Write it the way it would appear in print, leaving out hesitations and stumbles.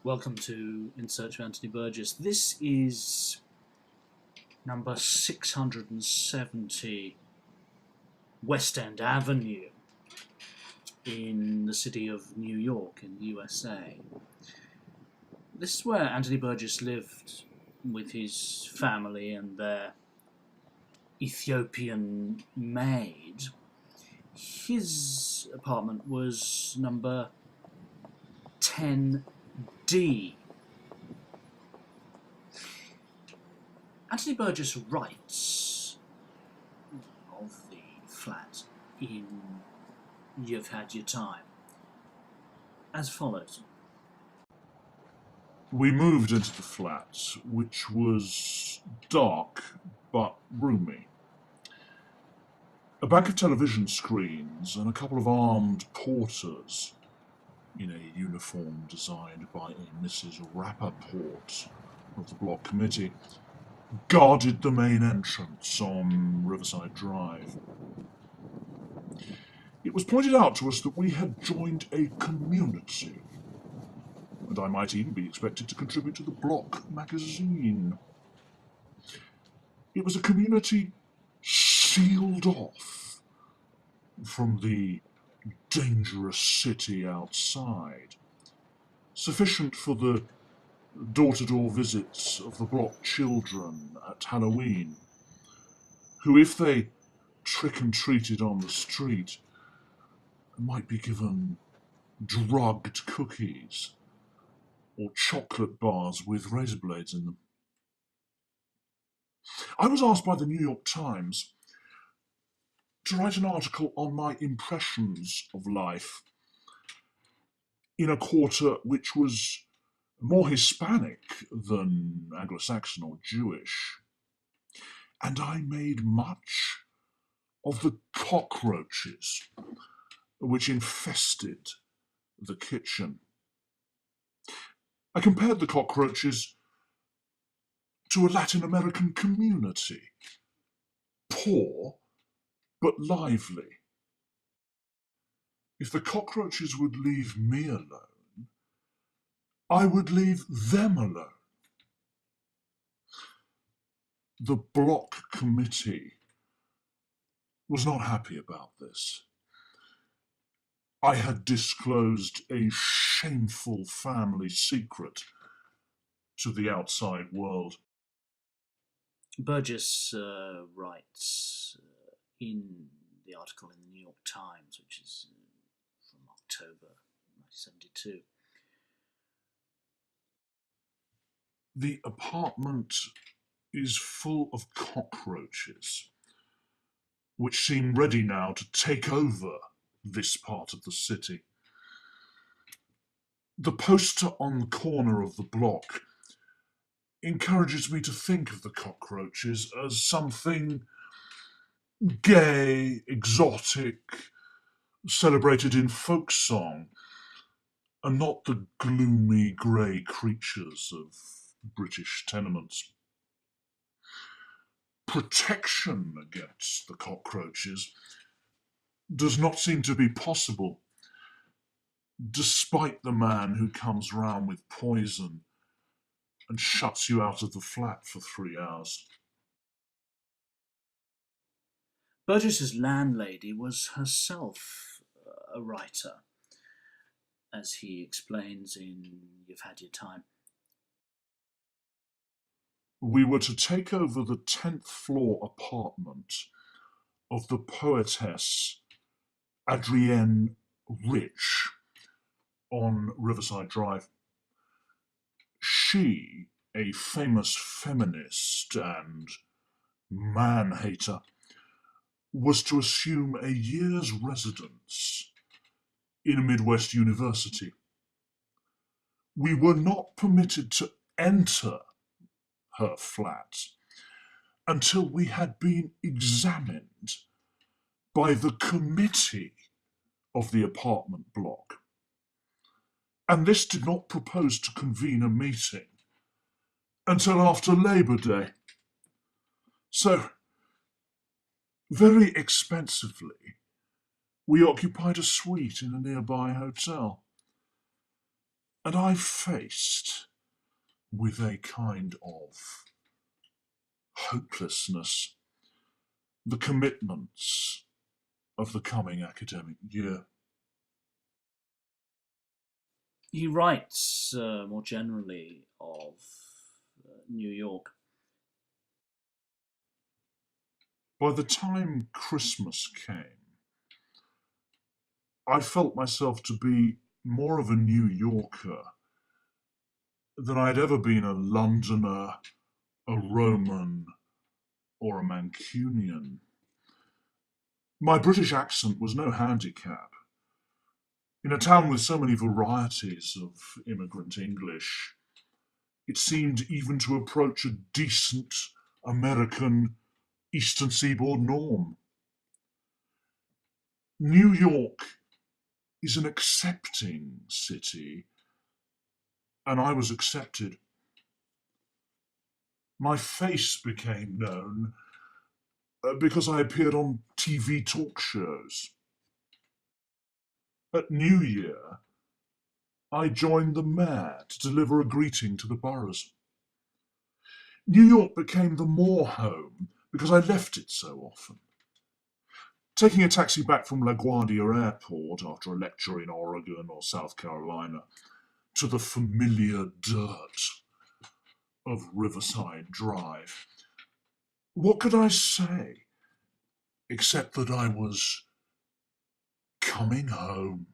Welcome to In Search of Anthony Burgess. This is number 670 West End Avenue in the city of New York in the USA. This is where Anthony Burgess lived with his family and their Ethiopian maid. His apartment was number 10D. Anthony Burgess writes of the flat in You've Had Your Time as follows. We moved into the flat, which was dark but roomy. A bank of television screens and a couple of armed porters in a uniform designed by a Mrs. Rappaport of the block committee guarded the main entrance on Riverside Drive. It was pointed out to us that we had joined a community, and I might even be expected to contribute to the block magazine. It was a community sealed off from the dangerous city outside, sufficient for the door-to-door visits of the block children at Halloween, who, if they trick-and-treated on the street, might be given drugged cookies or chocolate bars with razor blades in them. I was asked by the New York Times to write an article on my impressions of life in a quarter which was more Hispanic than Anglo-Saxon or Jewish, and I made much of the cockroaches which infested the kitchen. I compared the cockroaches to a Latin American community, poor but lively. If the cockroaches would leave me alone, I would leave them alone. The block committee was not happy about this. I had disclosed a shameful family secret to the outside world. Burgess writes in the article in the New York Times, which is from October 1972. The apartment is full of cockroaches, which seem ready now to take over this part of the city. The poster on the corner of the block encourages me to think of the cockroaches as something gay, exotic, celebrated in folk song, and not the gloomy grey creatures of British tenements. Protection against the cockroaches does not seem to be possible, despite the man who comes round with poison and shuts you out of the flat for 3 hours. Burgess's landlady was herself a writer, as he explains in You've Had Your Time. We were to take over the 10th floor apartment of the poetess Adrienne Rich on Riverside Drive. She, a famous feminist and man-hater, was to assume a year's residence in a Midwest university. We were not permitted to enter her flat until we had been examined by the committee of the apartment block. And this did not propose to convene a meeting until after Labour Day. So, very expensively, we occupied a suite in a nearby hotel. And I faced, with a kind of hopelessness, the commitments of the coming academic year. He writes more generally of New York. By the time Christmas came, I felt myself to be more of a New Yorker than I'd ever been a Londoner, a Roman, or a Mancunian. My British accent was no handicap. In a town with so many varieties of immigrant English, it seemed even to approach a decent American Eastern Seaboard norm. New York is an accepting city, and I was accepted. My face became known because I appeared on TV talk shows. At New Year, I joined the mayor to deliver a greeting to the boroughs. New York became the more home because I left it so often. Taking a taxi back from LaGuardia Airport after a lecture in Oregon or South Carolina to the familiar dirt of Riverside Drive. What could I say except that I was coming home?